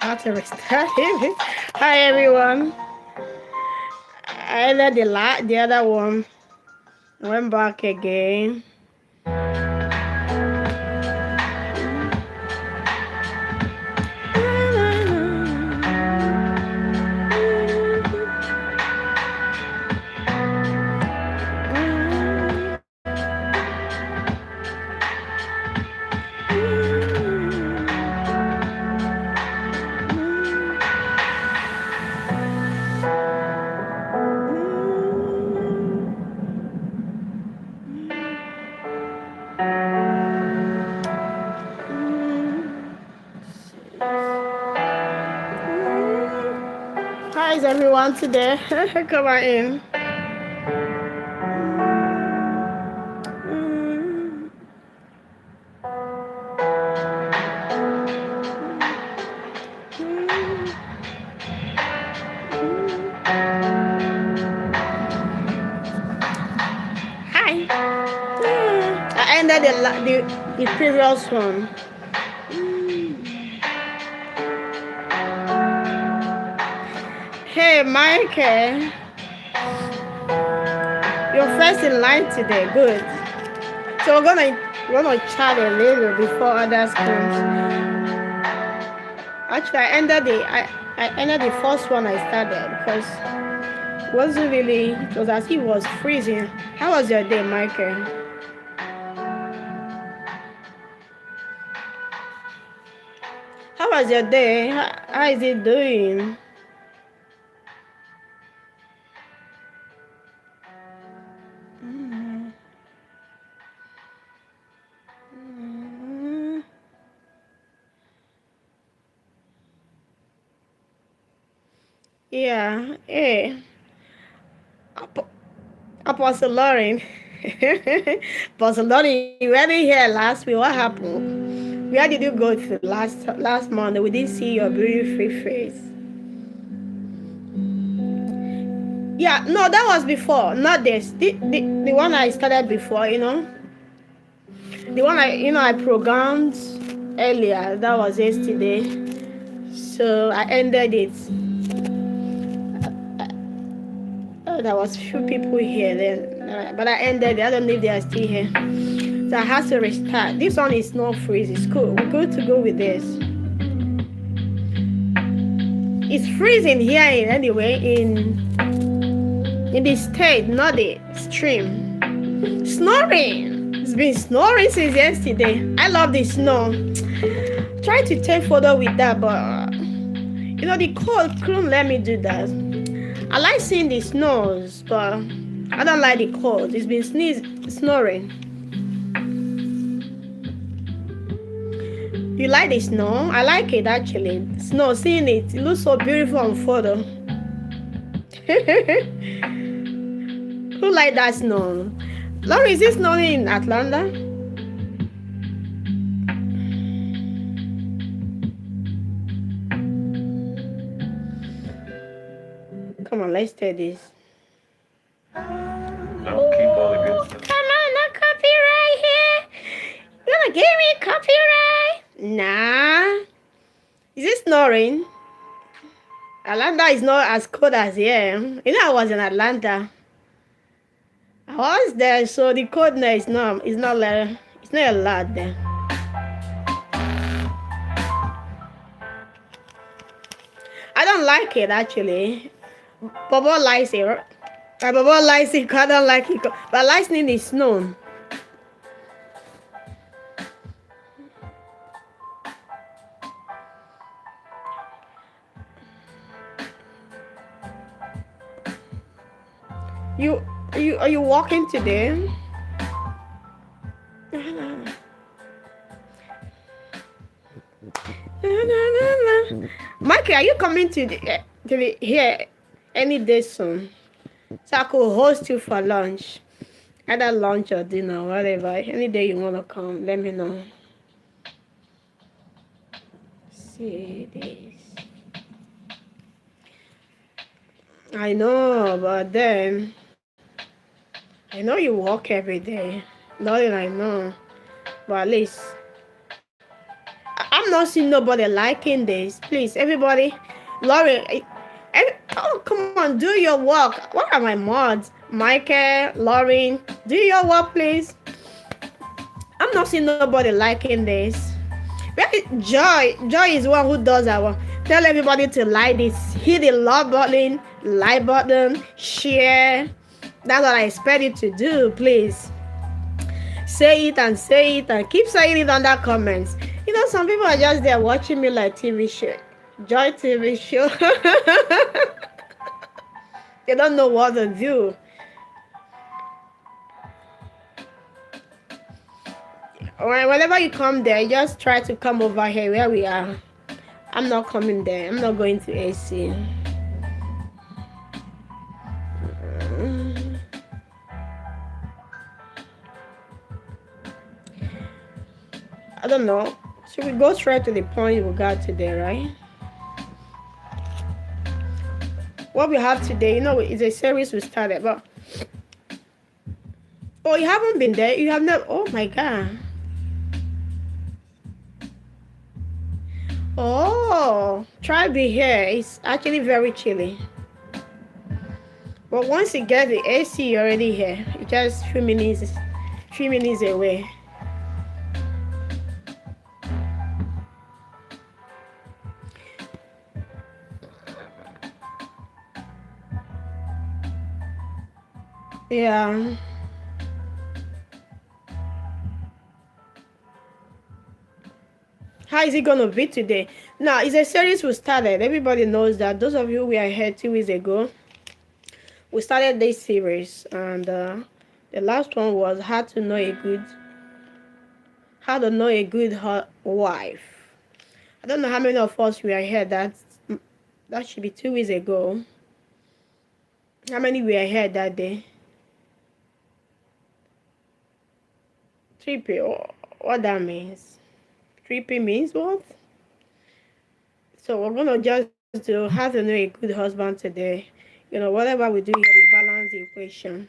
How to restart it. Hi everyone. I ended the other one. Went back again. How is everyone today? Come on in. Hi. I ended the previous one. Hey, Michael. You're first in line today. Good. So we're gonna chat a little before others come. Actually, I ended the first one I started because it wasn't really. It was as if it was freezing. How was your day, Michael? How was your day? How is it doing? Yeah. Hey, Apostle Lauren. Apostle Lauren, you weren't here last week. What happened? Where did you go to last Monday? We didn't see your beautiful face. Yeah, no, that was before, not this. The one I started before, the one I programmed earlier. That was yesterday. So I ended it. There was few people here then, but I ended it. I don't know if they are still here. So I had to restart. This one is not freeze. It's cool. We're good to go with this. It's freezing here in the state, not the stream. Snoring. It's been snoring since yesterday. I love the snow. Try to take photo with that, but the cold couldn't let me do that. I like seeing the snows, but I don't like the cold. It's been snoring. You like the snow? I like it actually. Snow, seeing it looks so beautiful on photo. Who like that snow? Laurie, is it snowing in Atlanta? Come on, let's take this. No, keep all the good stuff. Come on, no copyright here. You gonna give me copyright? Nah. Is it snoring? Atlanta is not as cold as here. I was in Atlanta. I was there, so the coldness is not a lot there. I don't like it actually. Bobo likes it. Bobo likes it. I don't like it. But lightning is snow. Are you walking today? Mikey, are you coming to the here any day soon? So I could host you for lunch. Either lunch or dinner, whatever. Any day you wanna come, let me know. See this. I know, but then I know you walk every day. Nothing I know. But at least I'm not seeing nobody liking this. Please, everybody, Lauren. Oh, come on, do your work. What are my mods? Michael, Lauren, do your work, please. I'm not seeing nobody liking this. Joy? Joy is one who does that one. Tell everybody to like this. Hit the love button, like button, share. That's what I expect you to do, please. Say it and keep saying it on that comments. Some people are just there watching me like TV show. Joy TV show. They don't know what to do. Whenever you come there, just try to come over here where we are. I'm not coming there. I'm not going to AC. I don't know. Should we go straight to the point we got today, right? What we have today, is a series we started, but you haven't been there. You have never. Oh my God. Oh, try be here. It's actually very chilly. But once you get the AC, you're already here. It's just 3 minutes away. Yeah. How is it gonna be today? Now, it's a series we started. Everybody knows that. Those of you who were here 2 weeks ago, we started this series, and the last one was how to know a good wife. I don't know how many of us were here. That should be 2 weeks ago. How many were here that day? 3P. What that means? 3P means what? So we're gonna just do how to know a good husband today. Whatever we do here, we balance the equation.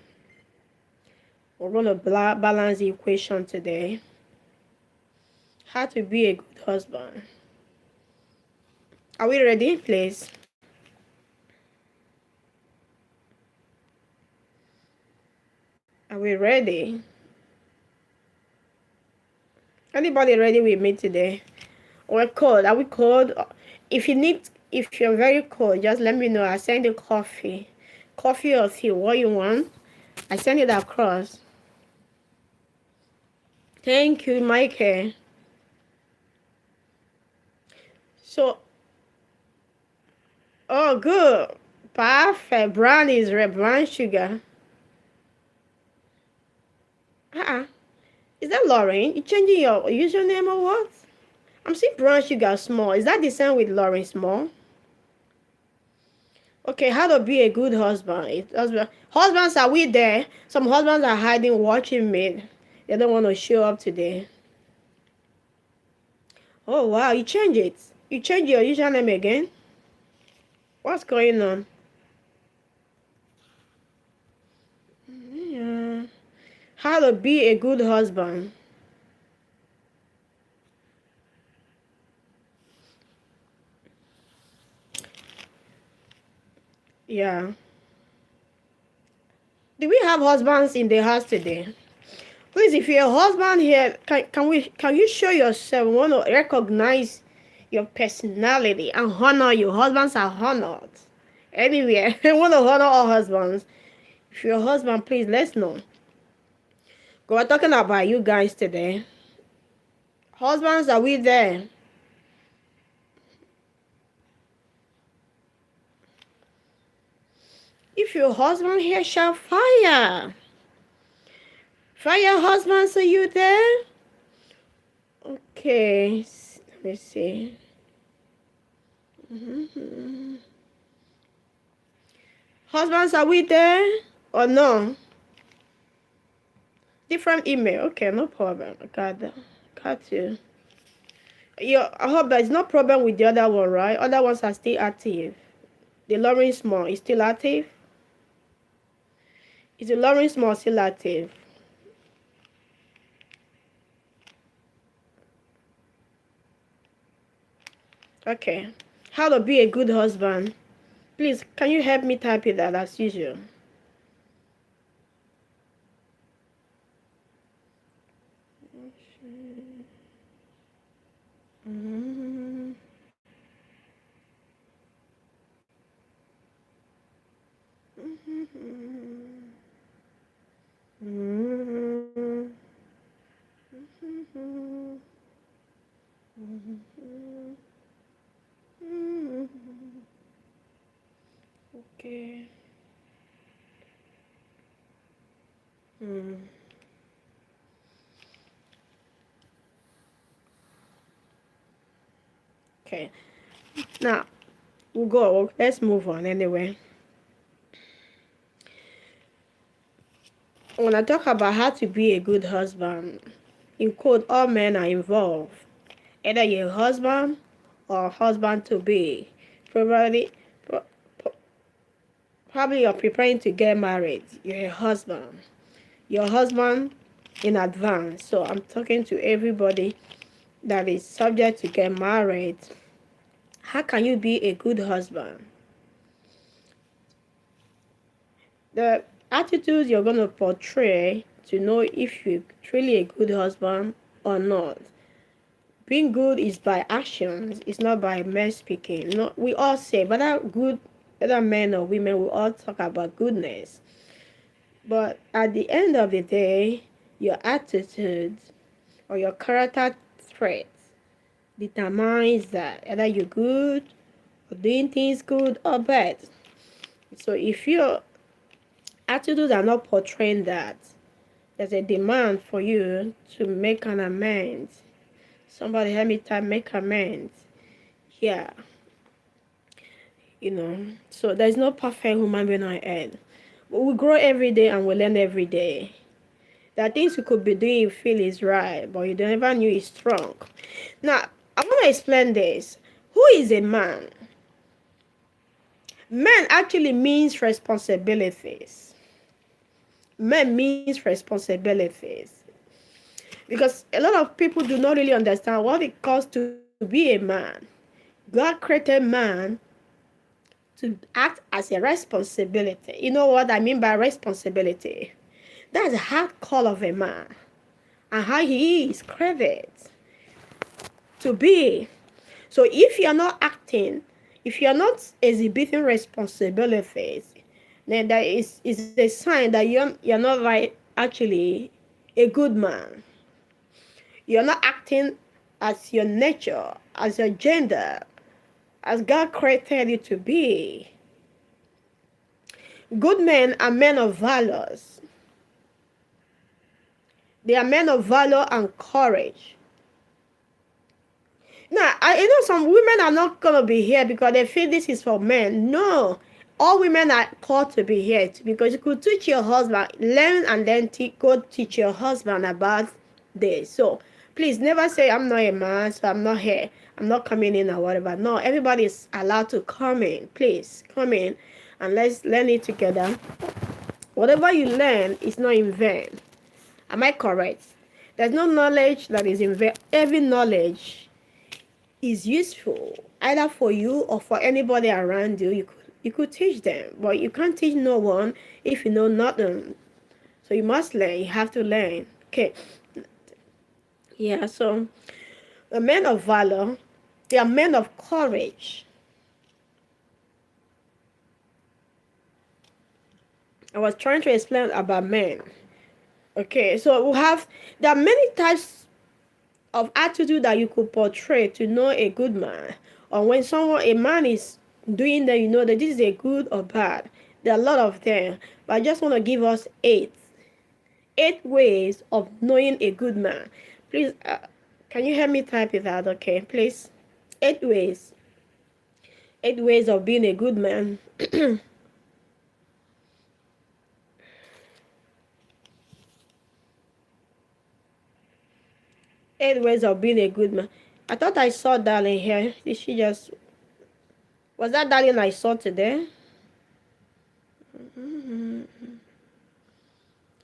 We're gonna balance the equation today. How to be a good husband. Are we ready, please? Are we ready? Anybody ready with me today? We're cold. Are we cold? If you're very cold, just let me know. I send you coffee or tea. What you want? I send it across. Thank you, Michael. So, oh, good. Perfect. Brown is red. Brown sugar. Is that Lauren? You changing your username or what? I'm seeing brown sugar small. Is that the same with Lauren small? Okay, how to be a good husband. Husbands, are we there? Some husbands are hiding, watching me. They don't want to show up today. Oh, wow, you change it. You change your username again? What's going on? Yeah. How to be a good husband. Yeah. Do we have husbands in the house today? Please, if you're a husband here, can you show yourself? We want to recognize your personality and honor you. Husbands are honored. Anyway, I want to honor all husbands. If you're a husband, please let's know. We're talking about you guys today. Husbands, are we there? If your husband here, shout fire. Fire, husbands, are you there? Okay, let me see. Husbands, are we there or no? Different email. Okay, no problem. Got you. I hope there's no problem with the other one, right? Other ones are still active. The Lauren Small is still active. Is the Lauren Small still active? Okay. How to be a good husband. Please, can you help me type it out as usual? Mm-hmm. Mm-hmm. Mm-hmm. Mm-hmm. Okay. Mm. Okay. Now we'll go. Let's move on anyway. When I talk about how to be a good husband, in quote, all men are involved. Either you're a husband or husband to be. Probably, pro- probably you're preparing to get married. You're a husband. Your husband in advance. So I'm talking to everybody that is subject to get married. How can you be a good husband? The attitudes you're going to portray to know if you're truly a good husband or not. Being good is by actions, it's not by mere speaking. No, we all say, whether men or women, we all talk about goodness. But at the end of the day, your attitude or your character traits determines that either you're good or doing things good or bad. So if your attitudes are not portraying that, there's a demand for you to make an amends. Somebody help me type make amends. Yeah, So there's no perfect human being on earth. But we grow every day and we learn every day. There are things you could be doing you feel is right, but you never knew is strong. Now, I want to explain this. Who is a man? Man actually means responsibilities. Man means responsibilities. Because a lot of people do not really understand what it costs to be a man. God created man to act as a responsibility. You know what I mean by responsibility? That's the heart call of a man and how he is created to be. So if you're not acting, if you're not exhibiting responsibilities, then that is a sign that you're not right actually a good man. You're not acting as your nature, as your gender, as God created you to be. Good men are men of valors. They are men of valor and courage. Now, I know some women are not going to be here because they feel this is for men. No. All women are called to be here because you could teach your husband, learn and then go teach your husband about this. So, please never say, I'm not a man, so I'm not here. I'm not coming in or whatever. No, everybody is allowed to come in. Please, come in and let's learn it together. Whatever you learn is not in vain. Am I correct? There's no knowledge that is in vain. Every knowledge is useful either for you or for anybody around you. You could teach them, but you can't teach no one if you know nothing. So you must learn. You have to learn. Okay. Yeah. So the men of valor, they are men of courage. I was trying to explain about men. Okay. So there are many types of attitude that you could portray to know a good man, or when a man is doing that, you know that this is a good or bad. There are a lot of them, but I just want to give us eight ways of knowing a good man. Please, can you help me type it out? Okay, please. 8 ways. 8 ways of being a good man. 8 ways of being a good man. I thought I saw Darling here. Did she just was that Darling I saw today?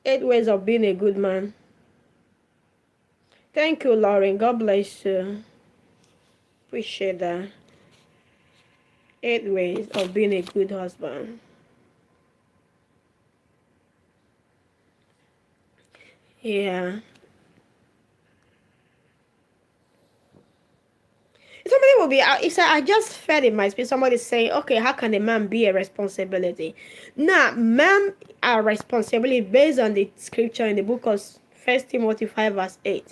8 ways of being a good man. Thank you, Lauren. God bless you. Appreciate that. 8 ways of being a good husband. Yeah. Somebody will be, it's, I just felt in my spirit, somebody saying, okay, how can a man be a responsibility? Now, men are responsibility based on the scripture in the book of 1 Timothy 5 verse 8.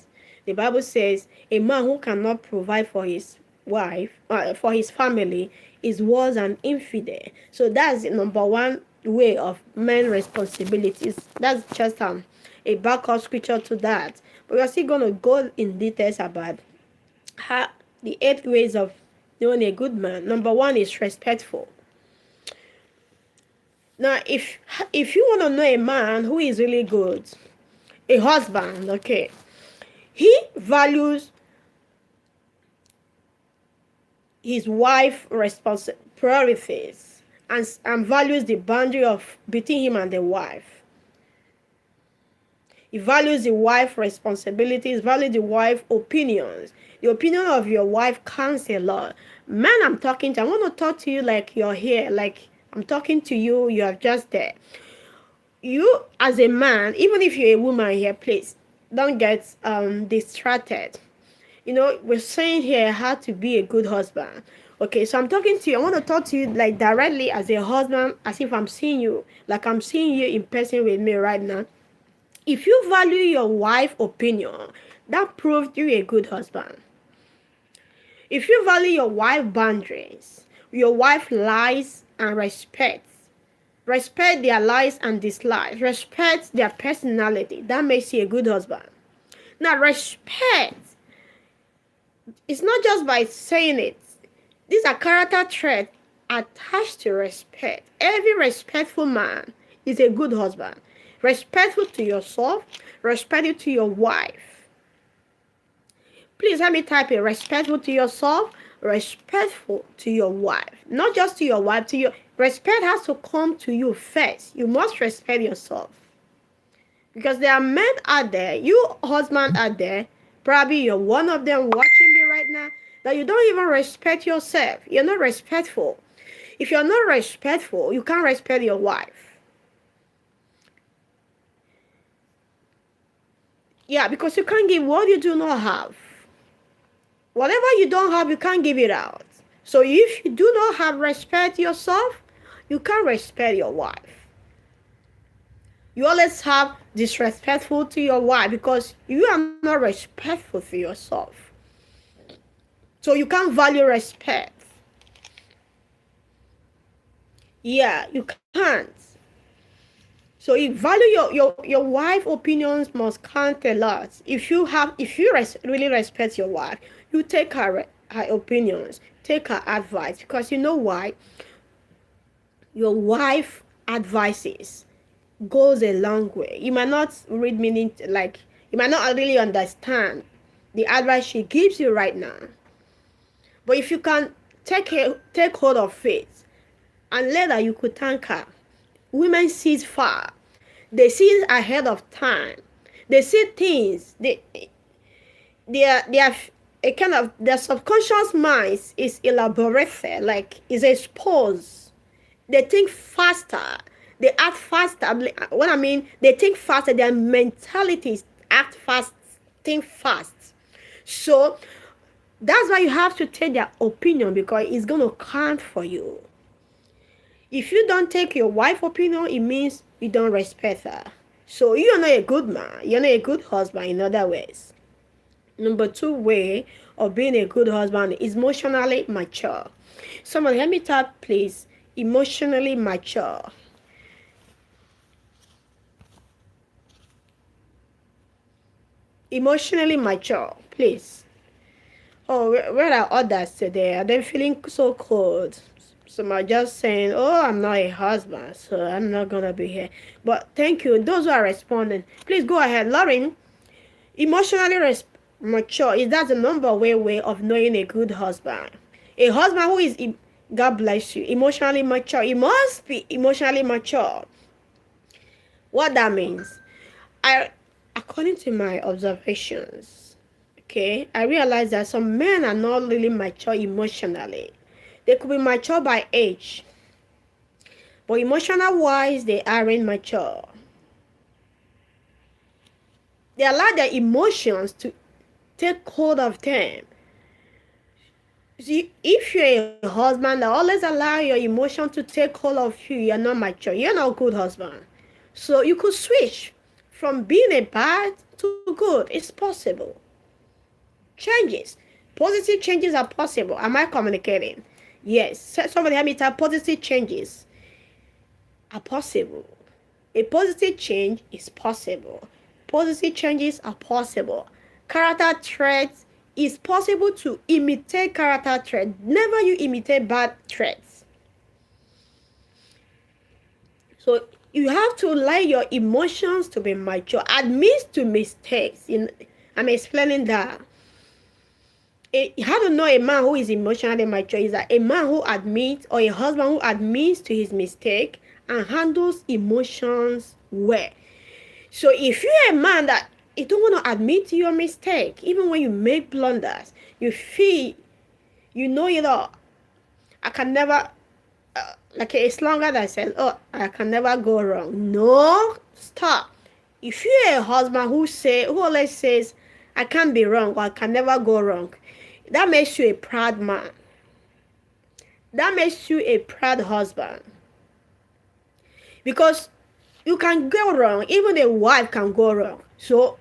The Bible says, a man who cannot provide for his wife, for his family, is worse than infidel. So that's the number one way of men responsibilities. That's just a backup scripture to that. But we're still going to go in details about how the 8 ways of knowing a good man. Number one is respectful. Now, if you want to know a man who is really good, a husband, okay, he values his wife priorities and values the boundary of between him and the wife. He values the wife responsibilities, values the wife opinions. The opinion of your wife counts a lot. Man, I'm talking to, I want to talk to you like you're here, like I'm talking to you, you are just there. You as a man, even if you're a woman here, please don't get distracted. You know, we're saying here how to be a good husband. Okay, so I'm talking to you. I want to talk to you like directly as a husband, as if I'm seeing you, like I'm seeing you in person with me right now. If you value your wife's opinion, that proves you're a good husband. If you value your wife's boundaries, your wife's lies and respect their lies and dislikes, respect their personality, that makes you a good husband. Now, respect, it's not just by saying it. These are character traits attached to respect. Every respectful man is a good husband. Respectful to yourself, respectful to your wife. Please let me type it. Respectful to yourself, respectful to your wife. Not just to your wife, to your respect has to come to you first. You must respect yourself. Because there are men out there, you husband out there, probably you're one of them watching me right now, that you don't even respect yourself. You're not respectful. If you're not respectful, you can't respect your wife. Yeah, because you can't give what you do not have. Whatever you don't have, you can't give it out. So if you do not have respect yourself, you can't respect your wife. You always have disrespectful to your wife because you are not respectful for yourself. So you can't value respect. Yeah, you can't. So you value your wife opinions must count a lot. If you really respect your wife, you take her opinions, take her advice, because you know why? Your wife advices goes a long way. You might not read meaning, like you might not really understand the advice she gives you right now. But if you can take hold of it, and later you could thank her. Women see far. They see ahead of time. They see things. They are a kind of, their subconscious mind is elaborated, like is exposed. They think faster. They act faster. What I mean, they think faster. Their mentalities act fast, think fast. So that's why you have to take their opinion, because it's going to count for you. If you don't take your wife's opinion, it means you don't respect her. So you're not a good man. You're not a good husband in other ways. Number 2 way of being a good husband is emotionally mature. Somebody help me type, please. Emotionally mature. Emotionally mature, please. Oh, where are others today? Are they feeling so cold? Some are just saying, oh, I'm not a husband, so I'm not going to be here. But thank you. Those who are responding, please go ahead. Lauren, emotionally mature, is that the number one way of knowing a good husband? A husband who is, God bless you, emotionally mature. He must be emotionally mature. What that means, according to my observations, okay, I realize that some men are not really mature emotionally. They could be mature by age, but emotional wise, they aren't mature. They allow their emotions to take hold of them. See, if you're a husband that always allow your emotion to take hold of you, you're not mature. You're not a good husband. So you could switch from being a bad to good. It's possible. Changes. Positive changes are possible. Am I communicating? Yes. Somebody help me type positive changes are possible. A positive change is possible. Positive changes are possible. Character traits is possible to imitate character traits. Never you imitate bad traits. So you have to allow your emotions to be mature. Admit to mistakes. I'm explaining that. How to know a man who is emotionally mature is that a man who admits, or a husband who admits to his mistake and handles emotions well. So if you're a man that you don't want to admit to your mistake, even when you make blunders, you feel, I can never, like a slogan that says, oh, I can never go wrong. No, stop. If you're a husband who always says, I can't be wrong, or I can never go wrong, that makes you a proud man. That makes you a proud husband. Because you can go wrong. Even a wife can go wrong. So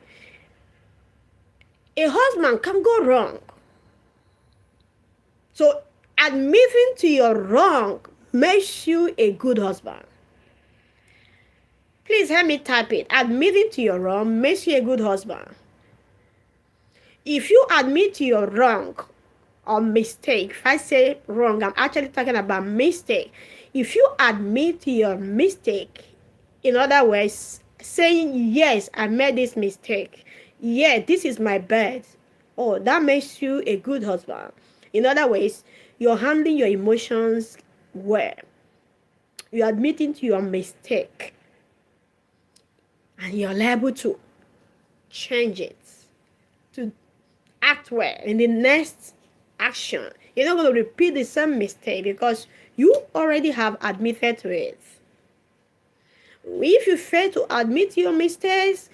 a husband can go wrong. So admitting to your wrong makes you a good husband. Please help me type it. Admitting to your wrong makes you a good husband. If you admit to your wrong or mistake, if I say wrong, I'm actually talking about mistake. If you admit to your mistake, in other words, saying, yes, I made this mistake. Yeah, this is my bad. Oh, that makes you a good husband. In other ways, you're handling your emotions well. You're admitting to your mistake. And you're liable to change it. To act well in the next action. You're not going to repeat the same mistake because you already have admitted to it. If you fail to admit your mistakes,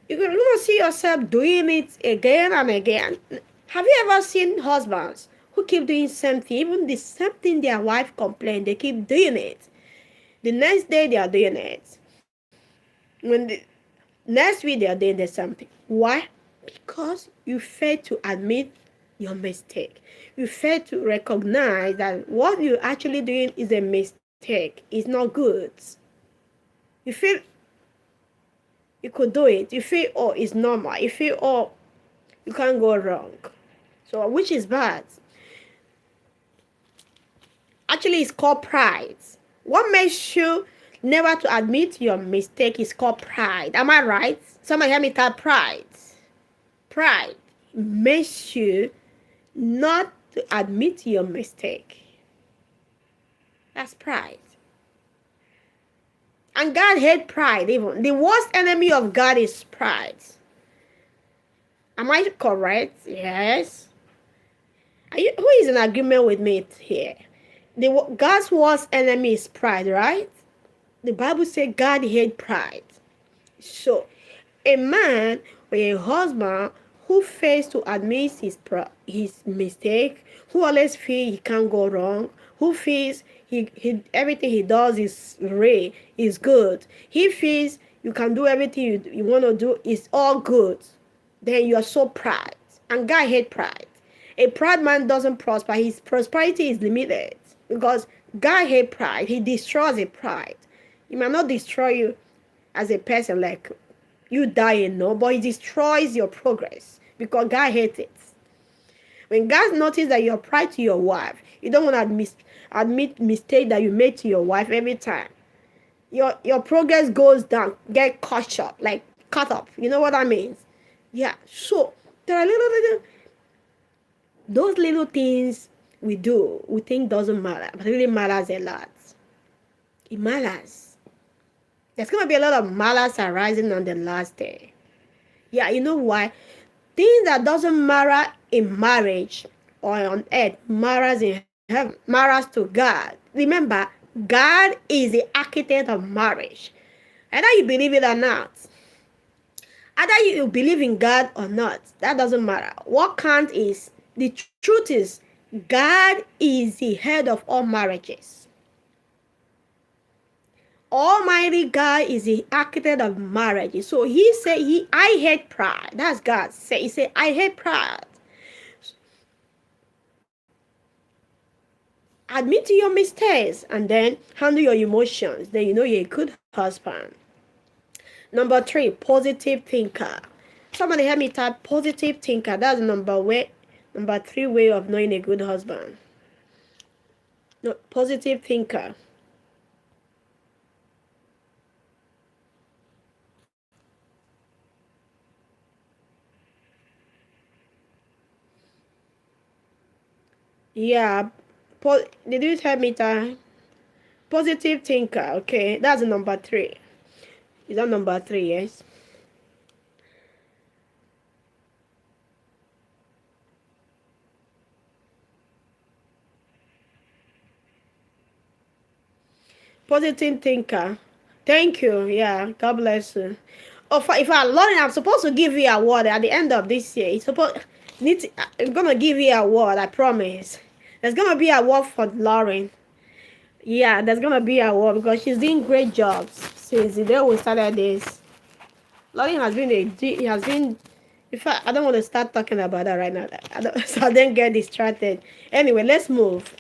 you're going to see yourself doing it again and again. Have you ever seen husbands who keep doing something, even the same thing their wife complained, they keep doing it. The next day they are doing it. Next week they are doing the same thing. Why? Because you fail to admit your mistake. You fail to recognize that what you're actually doing is a mistake. It's not good. You feel you could do it. You feel, oh, it's normal. You feel, oh, you can't go wrong. So, which is bad. Actually, it's called pride. What makes you never to admit your mistake is called pride. Am I right? Somebody help me type pride. Pride makes you not to admit your mistake. That's pride. And God hates pride even. The worst enemy of God is pride. Am I correct? Yes. Who is in agreement with me here? God's worst enemy is pride, right? The Bible says God hates pride. So, a man or a husband who fails to admit his mistake, who always feels he can't go wrong, who feels everything he does is right, is good. He feels you can do everything you want to do is all good. Then you are so proud. And God hates pride. A proud man doesn't prosper. His prosperity is limited. Because God hates pride. He destroys a pride. He might not destroy you as a person like you dying, no, but he destroys your progress because God hates it. When God notices that you're pride to your wife, you don't want to admit mistake that you made to your wife every time. Your progress goes down, get cut up. You know what that means? Yeah. So there are those little things we do, we think doesn't matter, but it really matters a lot. It matters. There's going to be a lot of malice arising on the last day. Yeah, you know why? Things that doesn't matter in marriage or on earth matters in heaven. marriage to God. Remember, God is the architect of marriage. Either you believe it or not, either you believe in God or not, that doesn't matter. What counts is the truth is God is the head of all marriages. Almighty God is the architect of marriage. So he said, I hate pride. That's God. He said, I hate pride. Admit to your mistakes and then handle your emotions. Then you know you're a good husband. Number 3, positive thinker. Somebody help me type positive thinker. That's number 3 way of knowing a good husband. No, positive thinker. Yeah. Did you help me type? Positive thinker. Okay, that's number 3. Is that number 3? Yes. Positive thinker. Thank you. Yeah. God bless you. Oh, if I learn, I'm supposed to give you a award at the end of this year. I'm gonna give you a award. I promise. There's gonna be a award for Lauren. Yeah, there's gonna be a award because she's doing great jobs since the day we started this. Lauren has been In fact, I don't want to start talking about that right now. So I don't get distracted. Anyway, let's move.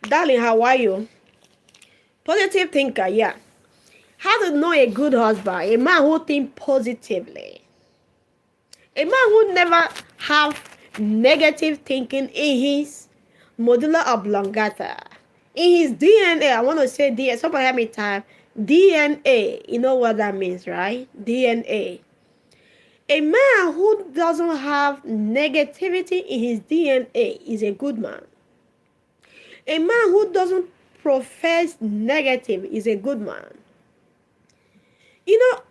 Darling, how are you? Positive thinker, yeah. How to know a good husband? A man who thinks positively. A man who never have negative thinking in his medulla oblongata. In his DNA, I want to say DNA. Somebody help me type DNA. You know what that means, right? DNA. A man who doesn't have negativity in his DNA is a good man. A man who doesn't profess negative is a good man. You know,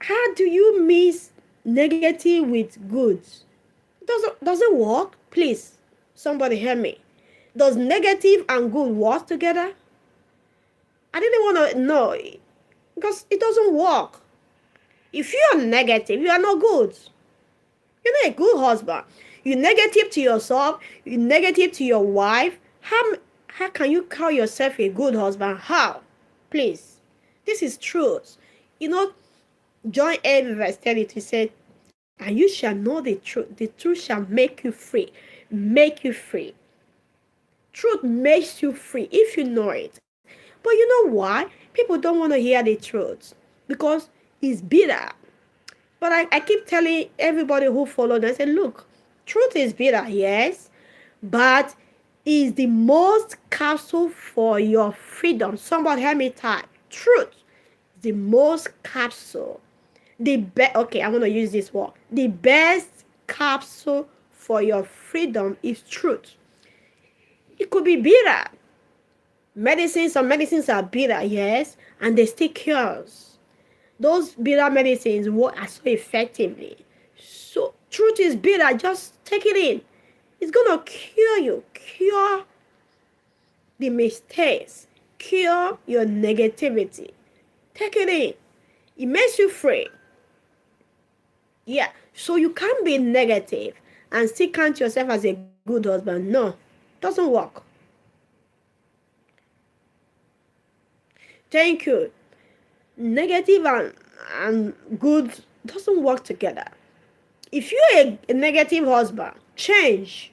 how do you mix negative with good? Does it work? Please, somebody help me. Does negative and good work together? I didn't want to know because it doesn't work. If you are negative, you are not good. You're not a good husband. You're negative to yourself. You're negative to your wife. How can you call yourself a good husband? How? Please. This is truth. You know, John 8 verse 32 said, and you shall know the truth. The truth shall make you free. Make you free. Truth makes you free if you know it. But you know why? People don't want to hear the truth because it's bitter. But I keep telling everybody who followed us, I say, look, truth is bitter, yes, but is the most capsule for your freedom. Somebody help me type. Truth, the most capsule. Okay, I'm going to use this word. The best capsule for your freedom is truth. It could be bitter. Some medicines are bitter, yes, and they still cures. Those bitter medicines work so effectively. So truth is bitter. Just take it in. It's gonna cure you. Cure the mistakes. Cure your negativity. Take it in. It makes you free. Yeah. So you can't be negative and still count yourself as a good husband. No, doesn't work. Thank you. Negative and good doesn't work together. If you're a negative husband, change.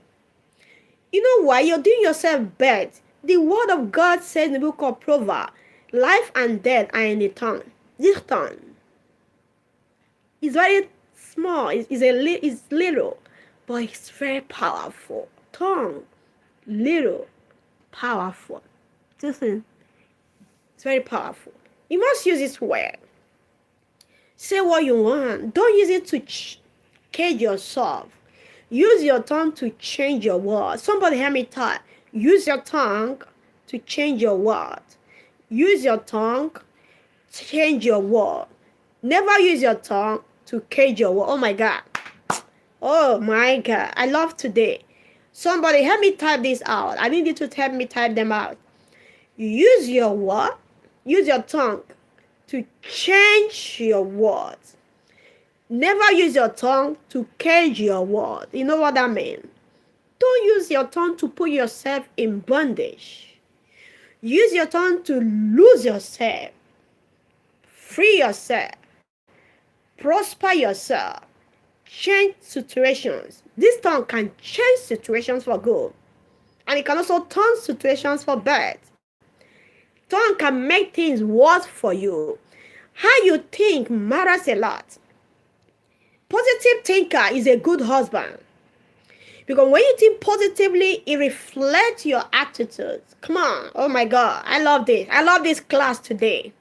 You know why? You're doing yourself bad. The word of God says in the book of Proverbs, life and death are in the tongue. This tongue is very small. It's little, but it's very powerful. Tongue, little, powerful. Listen, it's very powerful. You must use it well. Say what you want. Don't use it to cage yourself. Use your tongue to change your words. Somebody help me type. Use your tongue to change your word. Use your tongue to change your word. Never use your tongue to cage your word. Oh my God. Oh my God. I love today. Somebody help me type this out. I need you to help me type them out. Use your what? Use your tongue to change your words. Never use your tongue to cage your word. You know what that means? Don't use your tongue to put yourself in bondage. Use your tongue to lose yourself, free yourself, prosper yourself, change situations. This tongue can change situations for good, and it can also turn situations for bad. Tongue can make things worse for you. How you think matters a lot. Positive thinker is a good husband. Because when you think positively, it reflects your attitude. Come on. Oh my God. I love this. I love this class today.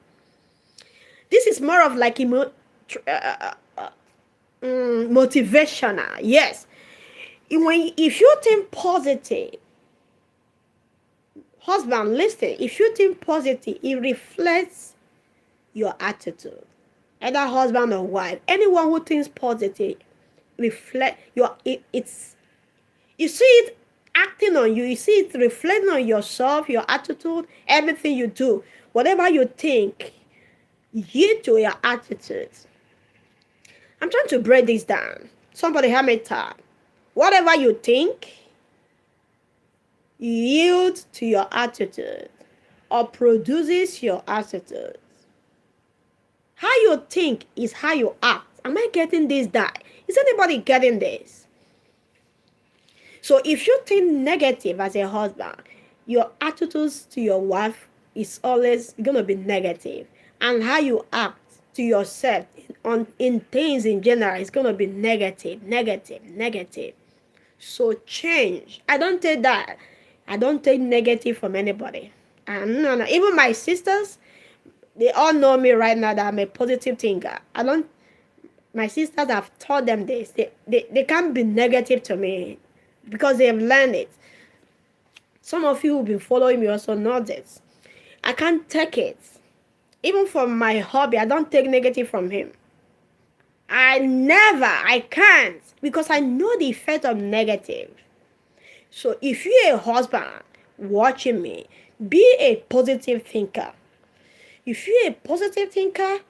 This is more of like motivational. Yes. If you think positive, husband, listen. If you think positive, it reflects your attitude. Either husband or wife. Anyone who thinks positive, reflect your it's. You see it acting on you. You see it reflecting on yourself, your attitude, everything you do. Whatever you think, yield to your attitude. I'm trying to break this down. Somebody help me type. Whatever you think, yield to your attitude or produces your attitude. How you think is how you act. Am I getting this down? Is anybody getting this? So if you think negative as a husband, your attitudes to your wife is always going to be negative. And how you act to yourself in things in general is going to be negative, negative, negative. So change. I don't take that. I don't take negative from anybody. No. Even my sisters, they all know me right now that I'm a positive thinker. My sisters have taught them this. They can't be negative to me, because they have learned it. Some of you who've been following me also know this. I can't take it. Even from my hobby, I don't take negative from him. I can't, because I know the effect of negative. So if you're a husband watching me, be a positive thinker. If you're a positive thinker, you're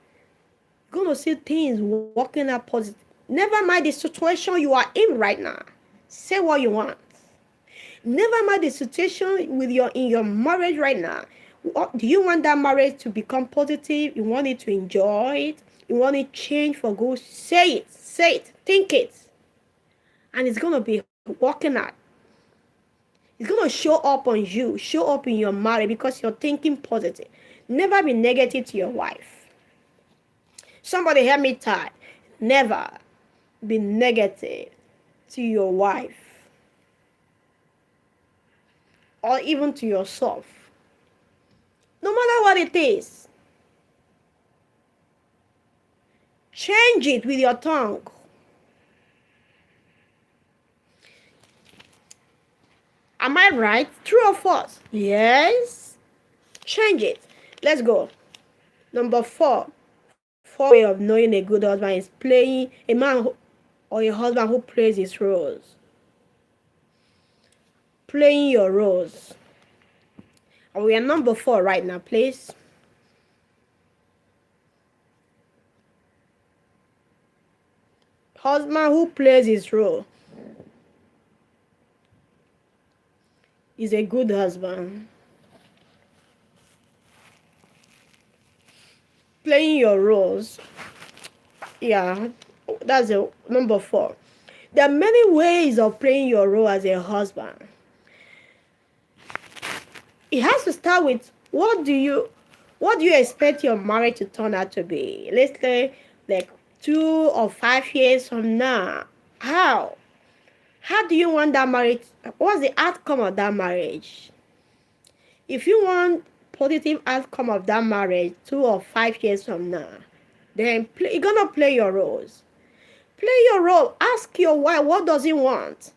going to see things working out positive. Never mind the situation you are in right now. Say what you want. Never mind the situation in your marriage right now. Do you want that marriage to become positive? You want it to enjoy it? You want it to change for good? Say it. Think it. And it's going to be working out. It's going to show up on you. Show up in your marriage because you're thinking positive. Never be negative to your wife. Somebody help me type. Never be negative to your wife or even to yourself, no matter what it is. Change it with your tongue. Am I right? True or false? Yes. Change it. Let's go. Number 4 way of knowing a good husband is playing a man or a husband who plays his roles. Playing your roles. And we are number 4 right now, please. Husband who plays his role is a good husband. Playing your roles. Yeah, that's the number 4. There are many ways of playing your role as a husband. It has to start with what do you expect your marriage to turn out to be? Let's say like 2 or 5 years from now. How do you want that marriage? What's the outcome of that marriage? If you want positive outcome of that marriage 2 or 5 years from now, then you're gonna play your roles. Play your role. Ask your wife what does he want.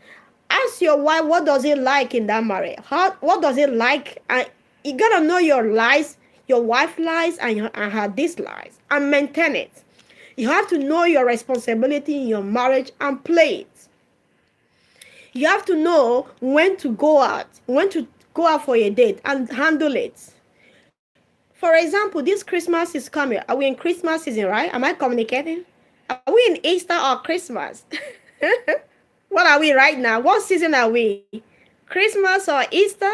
Ask your wife what does he like in that marriage. What does he like? And you gotta know your lies, your wife's lies, and her dislikes, and maintain it. You have to know your responsibility in your marriage and play it. You have to know when to go out for a date and handle it. For example, this Christmas is coming. Are we in Christmas season, right? Am I communicating? Are we in Easter or Christmas? What are we right now? What season are we? Christmas or Easter?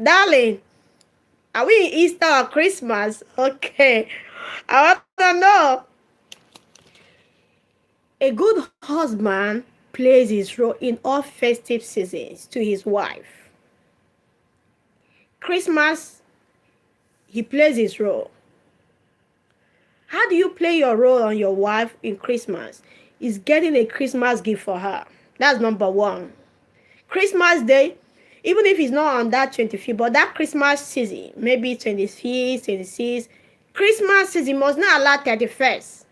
Darling, are we in Easter or Christmas? Okay. I want to know. A good husband plays his role in all festive seasons to his wife. Christmas, he plays his role. How do you play your role on your wife in Christmas? Is getting a Christmas gift for her. That's number one. Christmas Day, even if it's not on that 25th, but that Christmas season, maybe 25th, 26th, Christmas season must not allow 31st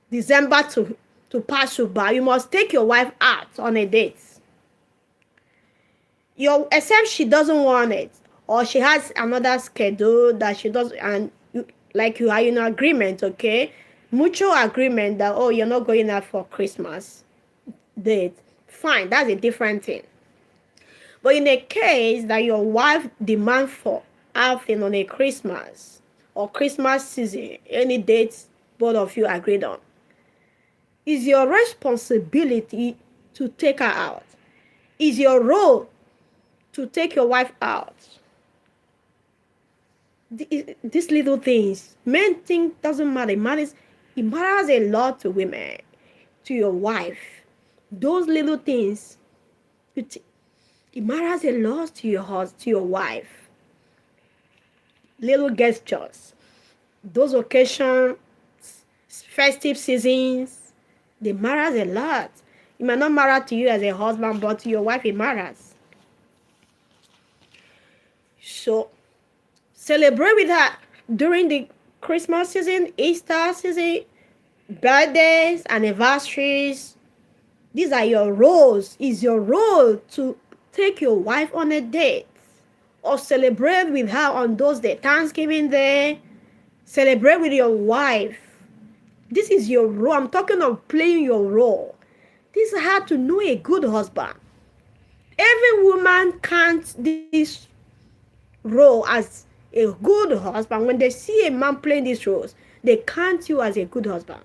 December to pass you by. You must take your wife out on a date. Except she doesn't want it, or she has another schedule that she doesn't, and you are in agreement, okay? Mutual agreement that, oh, you're not going out for Christmas date. Fine, that's a different thing. But in a case that your wife demands for outing on a Christmas or Christmas season, any dates both of you agreed on, it's your responsibility to take her out. It's your role to take your wife out. These little things, men think doesn't matter. It matters a lot to women, to your wife. Those little things, it matters a lot to your husband, to your wife. Little gestures, those occasions, festive seasons, they matter a lot. It might not matter to you as a husband, but to your wife it matters. So celebrate with her during the Christmas season, Easter season, birthdays, anniversaries. These are your roles. It's your role to take your wife on a date or celebrate with her on those days. Thanksgiving Day, celebrate with your wife. This is your role. I'm talking of playing your role. This is how to know a good husband. Every woman counts this role as a good husband. When they see a man playing these roles, they count you as a good husband.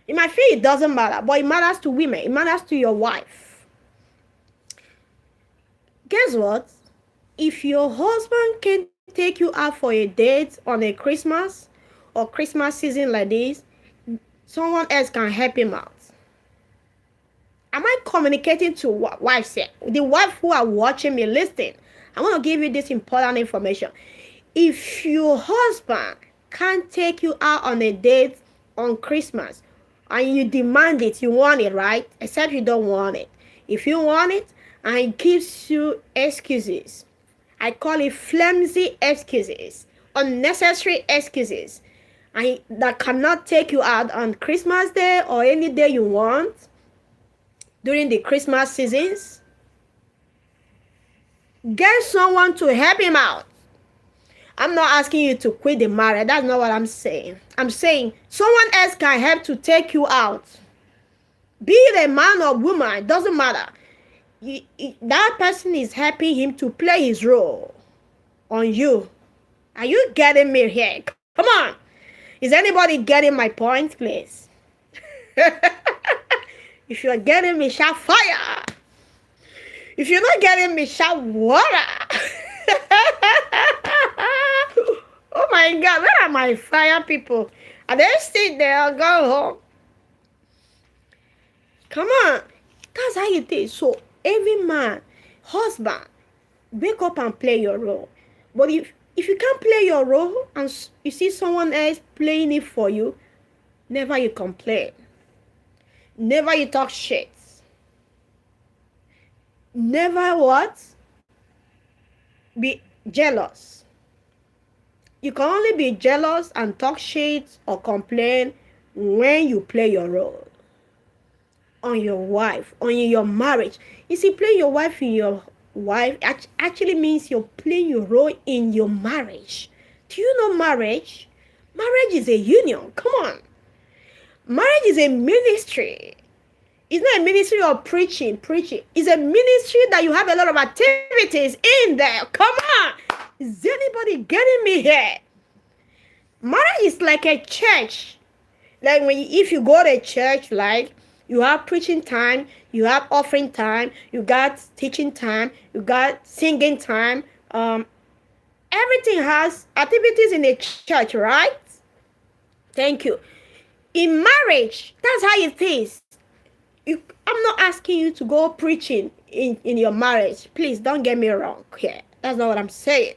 You might feel it doesn't matter, but it matters to women. It matters to your wife. Guess what? If your husband can take you out for a date on a Christmas or Christmas season like this, someone else can help him out. Am I communicating to wives here? The wife who are watching me, listening, I want to give you this important information. If your husband can't take you out on a date on Christmas and you demand it, you want it, right? Except you don't want it. If you want it and he gives you excuses, I call it flimsy excuses, unnecessary excuses, and that cannot take you out on Christmas Day or any day you want during the Christmas seasons, get someone to help him out. I'm not asking you to quit the marriage. That's not what I'm saying. I'm saying someone else can help to take you out. Be it a man or woman, it doesn't matter. That person is helping him to play his role on you. Are you getting me here? Come on. Is anybody getting my point, please? If you're getting me, shout fire. If you're not getting me, shout water. Oh my God, where are my fire people? Are they still there? I'll go home. Come on. That's how it is. So every man, husband, wake up and play your role. But if you can't play your role and you see someone else playing it for you, never you complain. Never you talk shit. Never what? Be jealous. You can only be jealous and talk shit or complain when you play your role on your wife, on your marriage. You see, playing your wife in your wife actually means you're playing your role in your marriage. Do you know marriage? Marriage is a union. Come on. Marriage is a ministry. It's not a ministry of preaching. Preaching. It's a ministry that you have a lot of activities in there. Come on. Is anybody getting me here? Marriage is like a church. Like if you go to church, like you have preaching time, you have offering time, you got teaching time, you got singing time. Everything has activities in a church, right? Thank you. In marriage, that's how it is. I'm not asking you to go preaching in your marriage. Please don't get me wrong here. That's not what I'm saying.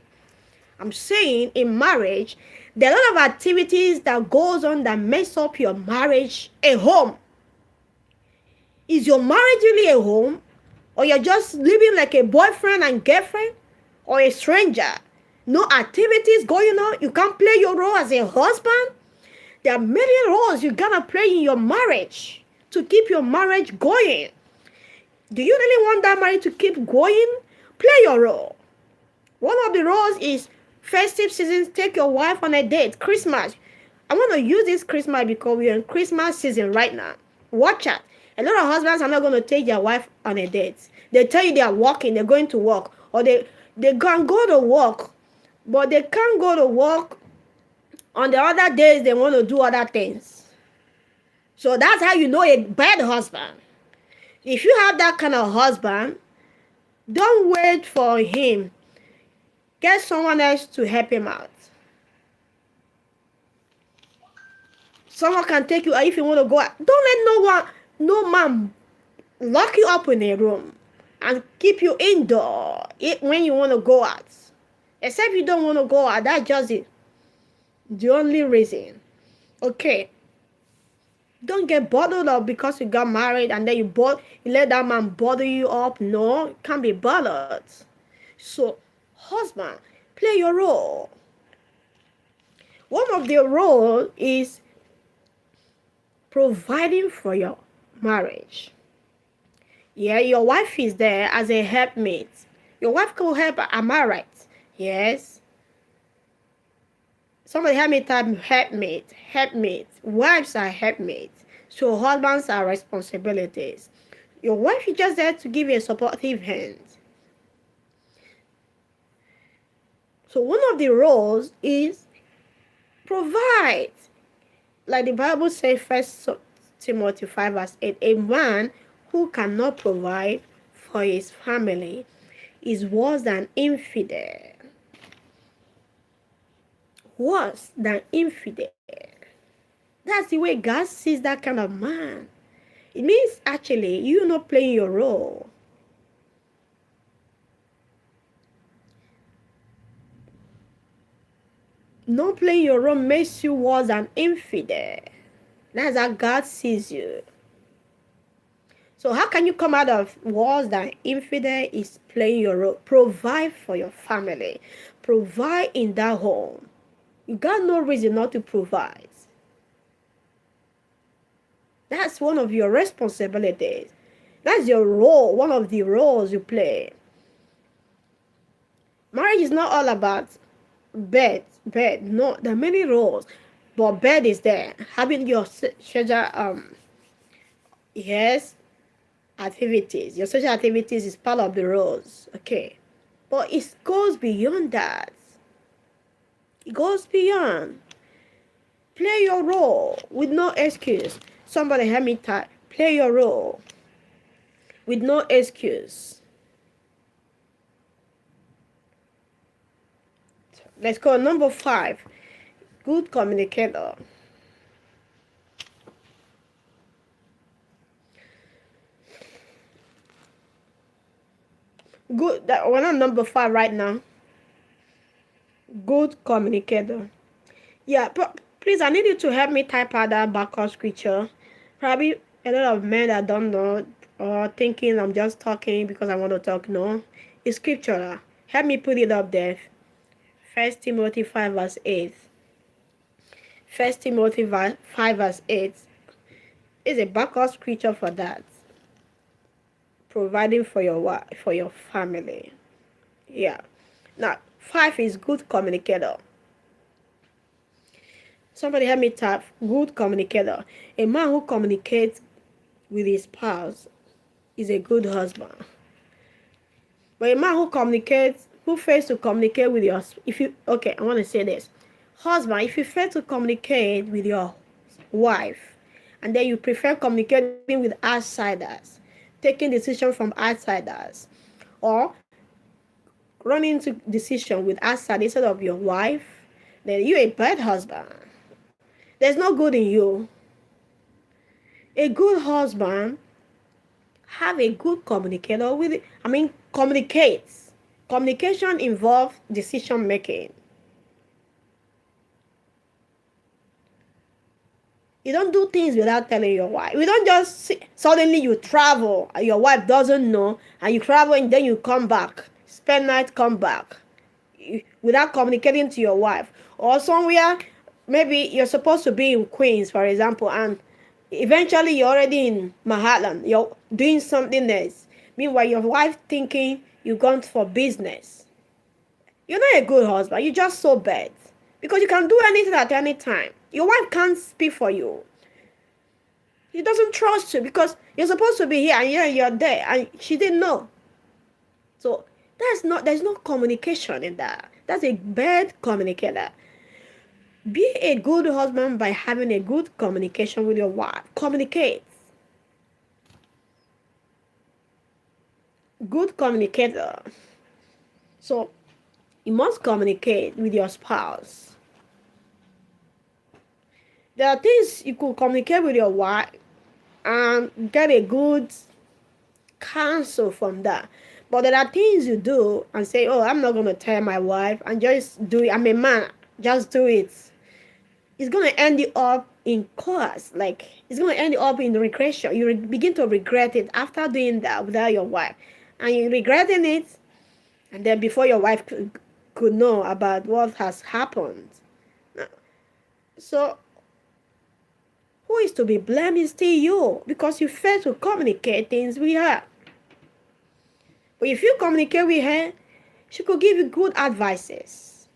I'm saying in marriage, there are a lot of activities that goes on that mess up your marriage, a home. Is your marriage really a home? Or you're just living like a boyfriend and girlfriend? Or a stranger? No activities going on? You can't play your role as a husband? There are many roles you gotta play in your marriage to keep your marriage going. Do you really want that marriage to keep going? Play your role. One of the roles is festive seasons. Take your wife on a date. Christmas. I want to use this Christmas because we're in Christmas season right now. Watch out. A lot of husbands are not going to take their wife on a date. They tell you they are working, they're going to work. Or they can go to work, but they can't go to work. On the other days, they want to do other things. So that's how you know a bad husband. If you have that kind of husband, don't wait for him. Get someone else to help him out. Someone can take you out if you want to go out. Don't let no man lock you up in a room and keep you indoor when you want to go out. Except you don't want to go out. That's just it. The only reason. Okay. Don't get bothered up because you got married and then you let that man bother you up. No, it can't be bothered. So, husband, play your role. One of the roles is providing for your marriage. Yeah, your wife is there as a helpmate. Your wife can help, am I right? Yes. Somebody help me type helpmate. Wives are helpmates. So husbands are responsibilities. Your wife is just there to give you a supportive hand. So one of the roles is provide. Like the Bible says, 1 Timothy 5 verse 8, a man who cannot provide for his family is worse than infidel. Worse than infidel. That's the way God sees that kind of man. It means actually you're not playing your role. Not playing your role makes you worse than infidel. That's how God sees you. So how can you come out of worse than infidel? Is playing your role. Provide for your family. Provide in that home. You got no reason not to provide. That's one of your responsibilities. That's your role, one of the roles you play. Marriage is not all about bed. No, there are many roles, but bed is there. Having your social, yes, activities. Your social activities is part of the roles, okay. But it goes beyond that. It goes beyond. Play your role with no excuse. Somebody help me type. Play your role with no excuse. Let's go number 5. Good communicator. Good. We're on number 5 right now. Good communicator. Yeah, but please, I need you to help me type out that backup scripture. Probably a lot of men that don't know or thinking I'm just talking because I want to talk. No, it's scripture. Help me put it up there. 1 Timothy 5 verse 8. 1 Timothy 5 verse 8 is a backup scripture for that. Providing for your family. Yeah. Now, 5 is good communicator. Somebody help me type good communicator. A man who communicates with his spouse is a good husband. But a man who communicates, who fails to communicate with your, if you, okay, I want to say this. Husband, if you fail to communicate with your wife, and then you prefer communicating with outsiders, taking decisions from outsiders, or running into decision with outsiders instead of your wife, then you're a bad husband. There's no good in you. A good husband have a good communicator with it. I mean, communicates. Communication involves decision making. You don't do things without telling your wife. You don't just suddenly you travel and your wife doesn't know, and you travel and then you come back, spend night, come back, without communicating to your wife. Or somewhere, maybe you're supposed to be in Queens, for example, and eventually you're already in Manhattan. You're doing something else. Meanwhile, your wife thinking you've gone for business. You're not a good husband. You're just so bad. Because you can do anything at any time. Your wife can't speak for you. She doesn't trust you because you're supposed to be here and you're there and she didn't know. So there's no communication in that. That's a bad communicator. Be a good husband by having a good communication with your wife. Communicate. Good communicator. So you must communicate with your spouse. There are things you could communicate with your wife and get a good counsel from that. But there are things you do and say, oh, I'm not going to tell my wife and just do it. I'm a man, just do it. It's going to end you up in chaos. Like, it's going to end you up in regression. You begin to regret it after doing that without your wife. And you're regretting it. And then before your wife could know about what has happened. So, who is to be blamed is still you because you fail to communicate things with her. But if you communicate with her, she could give you good advices.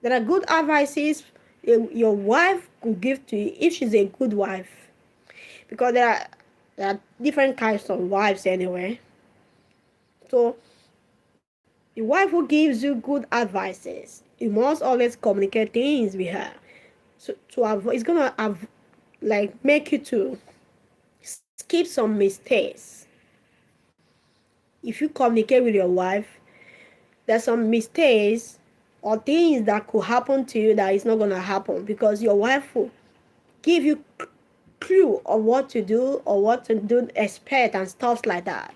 There are good advices your wife could give to you if she's a good wife. Because there are different kinds of wives anyway. So, the wife who gives you good advices, you must always communicate things with her. So to avoid, it's gonna make you to skip some mistakes. If you communicate with your wife, there's some mistakes or things that could happen to you that is not gonna happen because your wife will give you clue of what to do or what to do, expect and stuff like that.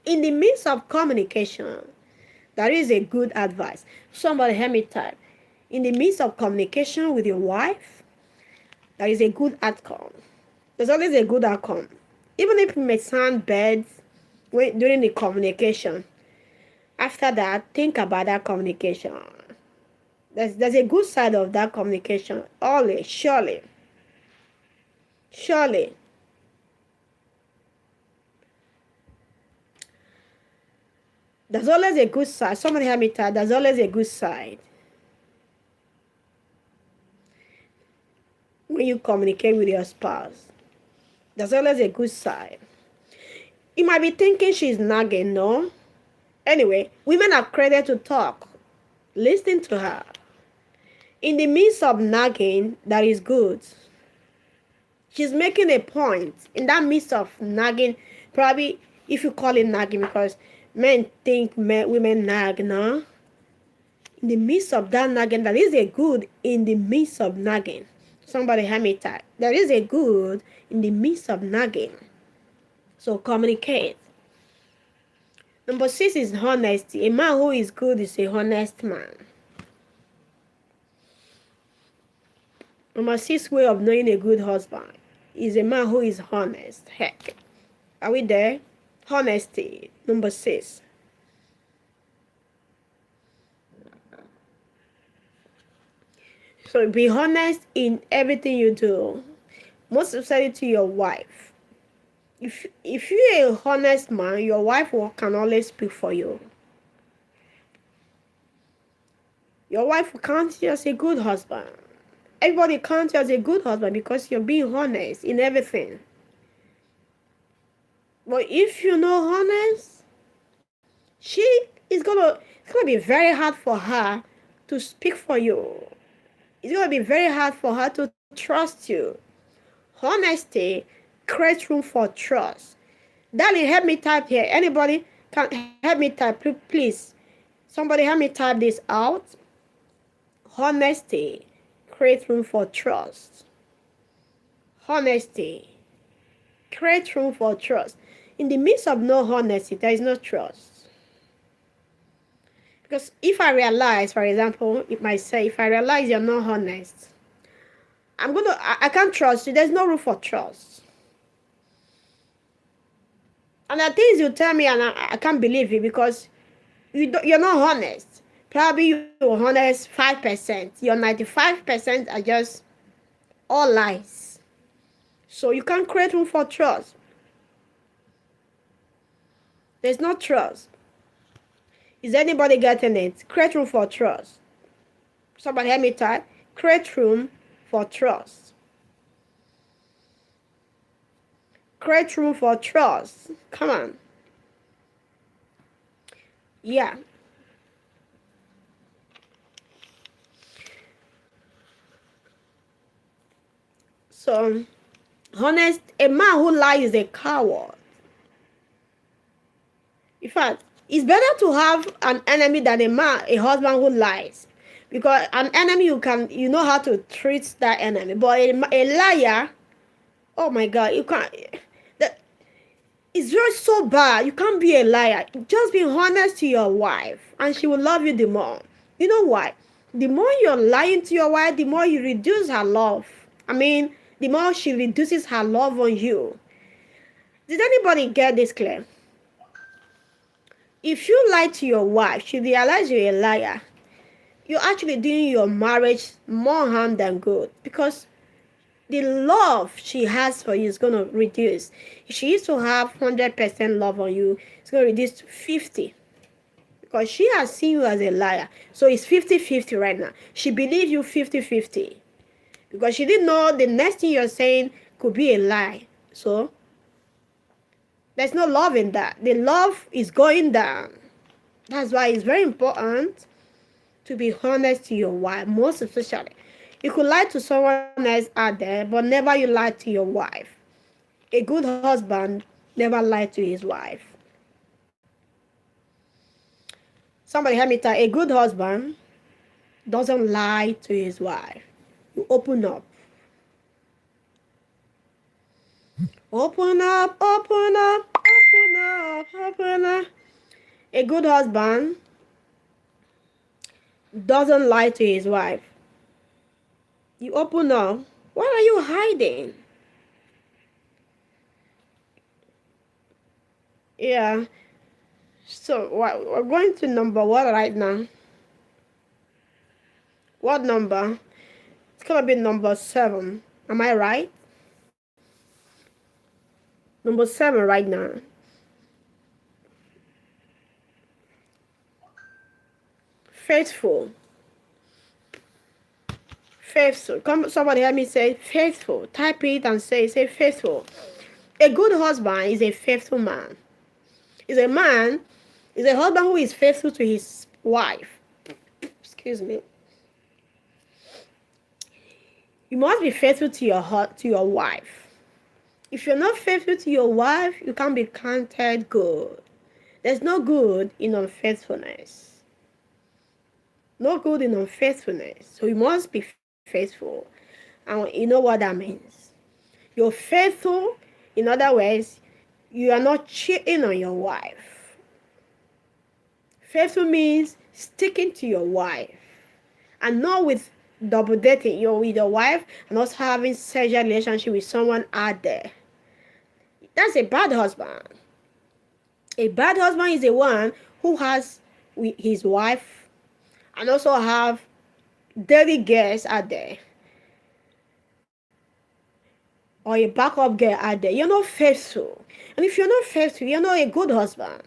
In the midst of communication, that is a good advice. Somebody help me type. In the midst of communication with your wife, that is a good outcome. There's always a good outcome. Even if it may sound bad during the communication, after that, think about that communication. There's a good side of that communication. Always, surely. Surely. There's always a good side. Somebody help me type. There's always a good side. When you communicate with your spouse, there's always a good side. You might be thinking she's nagging, no? Anyway, women are created to talk. Listen to her. In the midst of nagging, that is good. She's making a point. In that midst of nagging, probably if you call it nagging, because men think women nag, no? In the midst of that nagging, that is a good in the midst of nagging. Somebody help me type. There is a good in the midst of nagging. So communicate. Number 6 is honesty. A man who is good is a honest man. Number 6 way of knowing a good husband is a man who is honest. Heck. Are we there? Honesty. Number 6. So be honest in everything you do. Most especially to your wife. If you're a honest man, your wife can always speak for you. Your wife will count you as a good husband. Everybody counts you as a good husband because you're being honest in everything. But if you're not honest, she it's gonna be very hard for her to speak for you. It's gonna be very hard for her to trust you. Honesty creates room for trust. Darling, help me type here. Anybody can help me type, please. Somebody help me type this out. Honesty creates room for trust. Honesty creates room for trust. In the midst of no honesty, there is no trust. Because if I realize, for example, it might say, if I realize you're not honest, I can't trust you. There's no room for trust. And the things you tell me, and I can't believe it because you're not honest. Probably you're honest 5%. Your 95% are just all lies. So you can't create room for trust. There's no trust. Is anybody getting it? Create room for trust. Somebody help me type. Create room for trust. Create room for trust. Come on. Yeah. So, honest, a man who lies is a coward. In fact, it's better to have an enemy than a husband who lies. Because an enemy, you know how to treat that enemy. But a liar, oh my God, you can't. It's just so bad. You can't be a liar. Just be honest to your wife, and she will love you the more. You know why? The more you're lying to your wife, the more you reduce her love. The more she reduces her love on you. Did anybody get this clear? If you lie to your wife, she realizes you're a liar. You're actually doing your marriage more harm than good, because the love she has for you is going to reduce. If she used to have 100% love on you, it's going to reduce to 50. Because she has seen you as a liar. So it's 50-50 right now. She believes you 50-50. Because she didn't know the next thing you're saying could be a lie. So there's no love in that. The love is going down. That's why it's very important to be honest to your wife, most especially. You could lie to someone else out there, but never you lie to your wife. A good husband never lied to his wife. Somebody help me tell. A good husband doesn't lie to his wife. You open up. Open up, open up, open up, open up. A good husband doesn't lie to his wife. You open up. What are you hiding? Yeah. So we're going to number what right now? What number? It's gonna be number 7. Am I right? Number 7 right now. Faithful. Faithful. Come, somebody help me say faithful. Type it and say faithful. A good husband is a faithful man. Is a husband who is faithful to his wife. Excuse me. You must be faithful to your wife. If you're not faithful to your wife, you can't be counted good. There's no good in unfaithfulness. No good in unfaithfulness. So you must be faithful. And you know what that means. You're faithful. In other words, you are not cheating on your wife. Faithful means sticking to your wife. And not with double dating. You're with your wife and also having sexual relationship with someone out there. That's a bad husband. A bad husband is the one who has with his wife and also have dirty girls out there. Or a backup girl out there. You're not faithful. And if you're not faithful, you're not a good husband.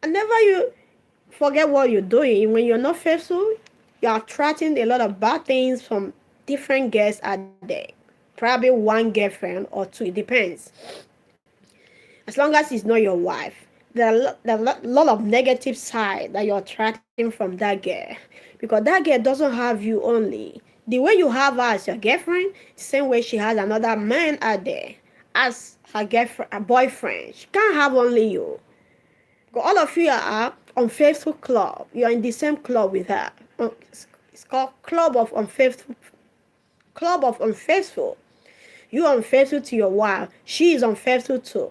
And never you forget what you're doing. When you're not faithful, you're attracting a lot of bad things from different girls out there. probably one girlfriend or two. It depends. As long as it's not your wife, there are a lot of negative side that you're attracting from that girl, because that girl doesn't have you only. The way you have her as your girlfriend, same way she has another man out there as her girlfriend, a boyfriend. She can't have only you. Because all of you are on Facebook club. You're in the same club with her. It's called Club of Unfaithful. You are unfaithful to your wife. She is unfaithful too.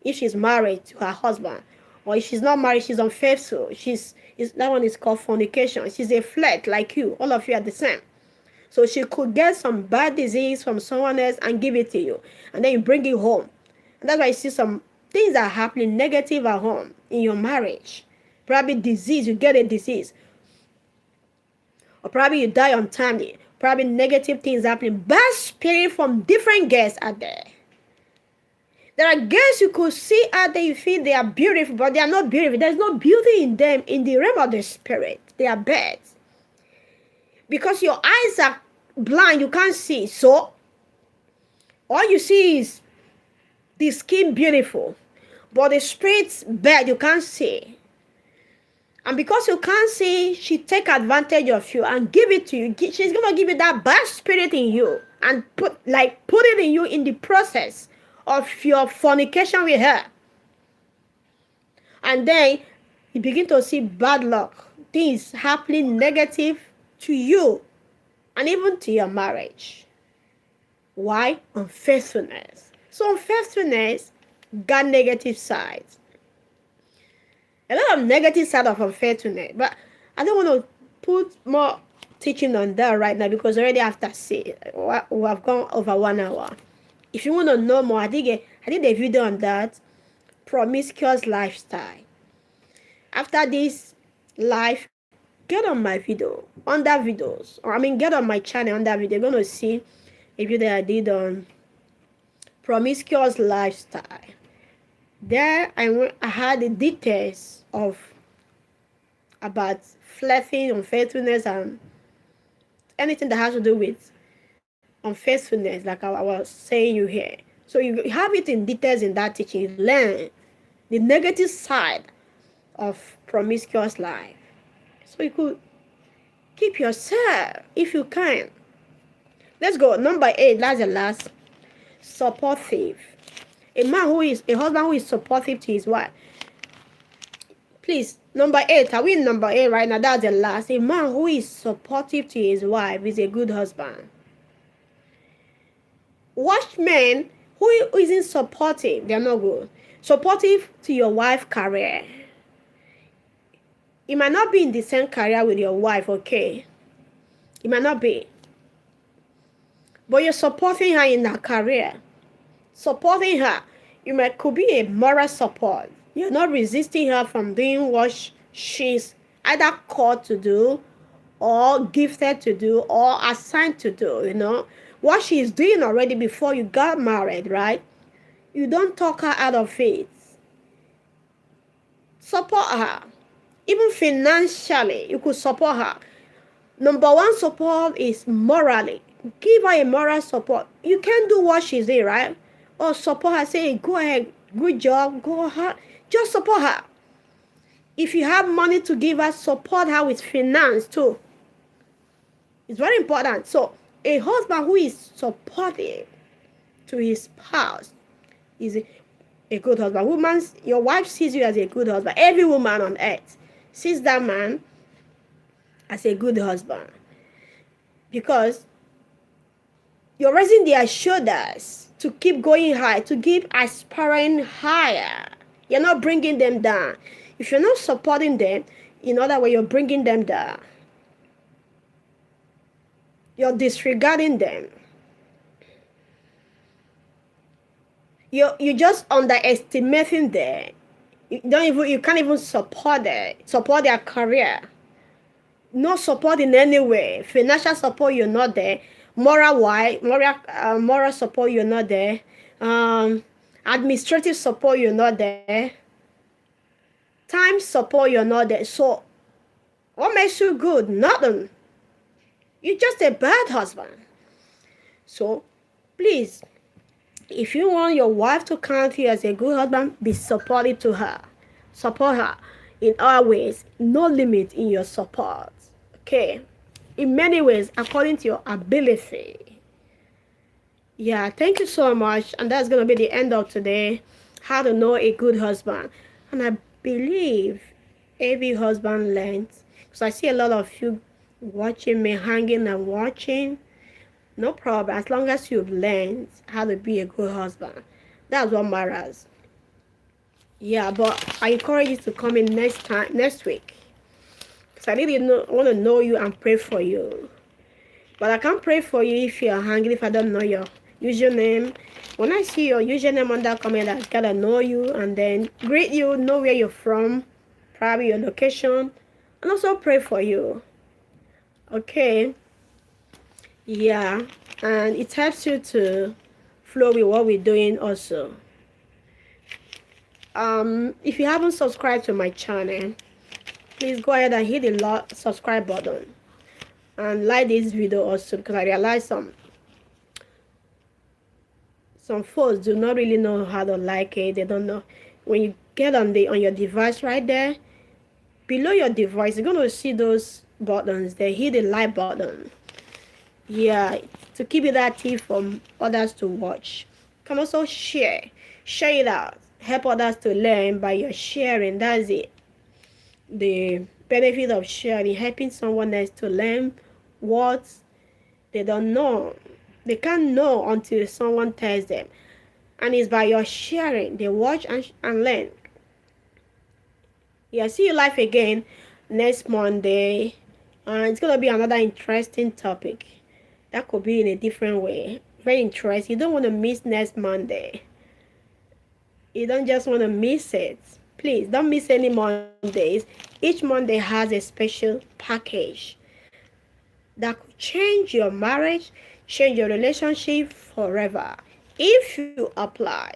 If she's married to her husband, or if she's not married, she's unfaithful. That one is called fornication. She's a flirt like you. All of you are the same. So she could get some bad disease from someone else and give it to you, and then you bring it home. And that's why you see some things are happening negative at home in your marriage. Probably disease, you get a disease, or probably you die untimely. Probably negative things happening. Bad spirit from different girls out there. There are girls you could see out there, you feel they are beautiful, but they are not beautiful. There's no beauty in them in the realm of the spirit. They are bad. Because your eyes are blind, you can't see. So, all you see is the skin beautiful, but the spirit's bad, you can't see. And because you can't see, she take advantage of you and give it to you. She's going to give you that bad spirit in you and put it in you in the process of your fornication with her. And then you begin to see bad luck, things happening negative to you and even to your marriage. Why? Unfaithfulness. So unfaithfulness got negative sides. A lot of negative side of unfaithfulness, but I don't want to put more teaching on that right now because already after we have gone over 1 hour. If you want to know more, I did a video on that, promiscuous lifestyle. After this live, get on my video, on that videos, get on my channel on that video. You're going to see a video that I did on promiscuous lifestyle. There I had the details about flirting, unfaithfulness, and anything that has to do with unfaithfulness, like I was saying you here. So you have it in details in that teaching. You learn the negative side of promiscuous life. So you could keep yourself if you can. Let's go. Number 8, that's the last. Supportive. A husband who is supportive to his wife. Please, number 8. Are we in number 8 right now? That's the last. A man who is supportive to his wife is a good husband. Watch men who isn't supportive. They're not good. Supportive to your wife's career. You might not be in the same career with your wife, okay? You might not be. But you're supporting her in her career. Supporting her. Could be a moral support. You're not resisting her from doing what she's either called to do or gifted to do or assigned to do, What she's doing already before you got married, right? You don't talk her out of it. Support her. Even financially, you could support her. Number 1 support is morally. Give her a moral support. You can't do what she's doing, right? Or support her, say, go ahead, good job, go ahead. Just support her. If you have money to give her, support her with finance too. It's very important. So, a husband who is supportive to his spouse is a good husband. Your wife sees you as a good husband. Every woman on earth sees that man as a good husband. Because you're raising their shoulders to keep going high, to keep aspiring higher. You're not bringing them down. If you're not supporting them, in other words, you're bringing them down. You're disregarding them. You're just underestimating them. You can't even support their career. No support in any way. Financial support, you're not there. Moral support, you're not there. Administrative support, you're not there. Time support, you're not there. So, what makes you good? Nothing. You're just a bad husband. So, Please, if you want your wife to count you as a good husband, be supportive to her. Support her in all ways. No limit in your support. Okay? In many ways, according to your ability. Yeah, thank you so much. And that's going to be the end of today. How to know a good husband. And I believe every husband learns. Because I see a lot of you watching me, hanging and watching. No problem. As long as you've learned how to be a good husband, that's what matters. Yeah, but I encourage you to come in next week. Because I really want to know you and pray for you. But I can't pray for you if you're hungry, if I don't know your username. When I see your username on that comment, I gotta know you and then greet you, know where you're from, probably your location, and also pray for you. Okay? Yeah, and it helps you to flow with what we're doing also. If you haven't subscribed to my channel, please go ahead and hit the subscribe button and like this video also, because I realize some folks do not really know how to like it. They don't know. When you get on your device right there, below your device, you're gonna see those buttons. They hit the like button. Yeah, to keep it active for others to watch. You can also share it out, help others to learn by your sharing. That's it, the benefit of sharing, helping someone else to learn what they don't know. They can't know until someone tells them, and it's by your sharing they watch and learn. Yeah, see you live again next Monday, and it's gonna be another interesting topic. That could be in a different way. Very interesting. You don't want to miss next Monday. You don't just want to miss it. Please don't miss any Mondays. Each Monday has a special package that could change your marriage, change your relationship forever. If you apply,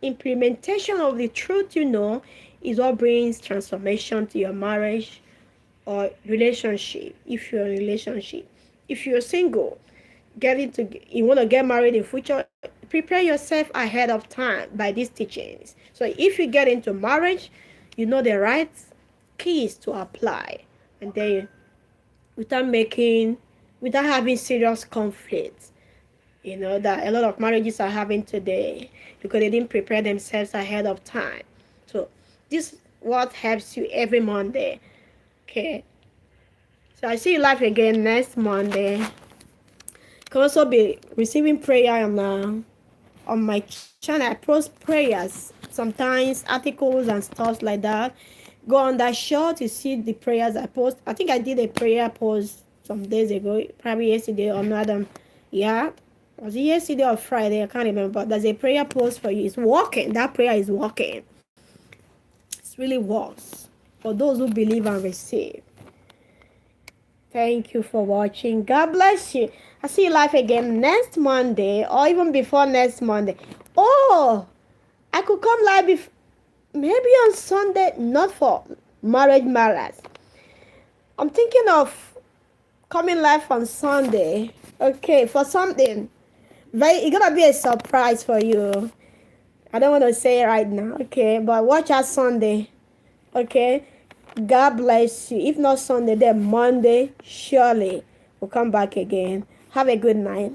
implementation of the truth you know is what brings transformation to your marriage or relationship. If you're in a relationship, if you're single, you want to get married in future, prepare yourself ahead of time by these teachings. So if you get into marriage, you know the right keys to apply, and then without making without having serious conflicts, that a lot of marriages are having today because they didn't prepare themselves ahead of time. So this what helps you every Monday. Okay, so I see you live again next Monday. You can also be receiving prayer on my channel. I post prayers, sometimes articles and stuff like that. Go on that show to see the prayers I post. I think I did a prayer post some days ago, probably yesterday or not. Yeah, was it yesterday or Friday? I can't remember. But there's a prayer post for you. It's working. That prayer is working. It really works for those who believe and receive. Thank you for watching. God bless you. I'll see you live again next Monday or even before next Monday. Oh, I could come live maybe on Sunday, not for marriage matters. I'm thinking of coming live on Sunday. Okay, for something. It's gonna be a surprise for you. I don't want to say it right now, okay? But watch out Sunday. Okay? God bless you. If not Sunday, then Monday, surely we'll come back again. Have a good night.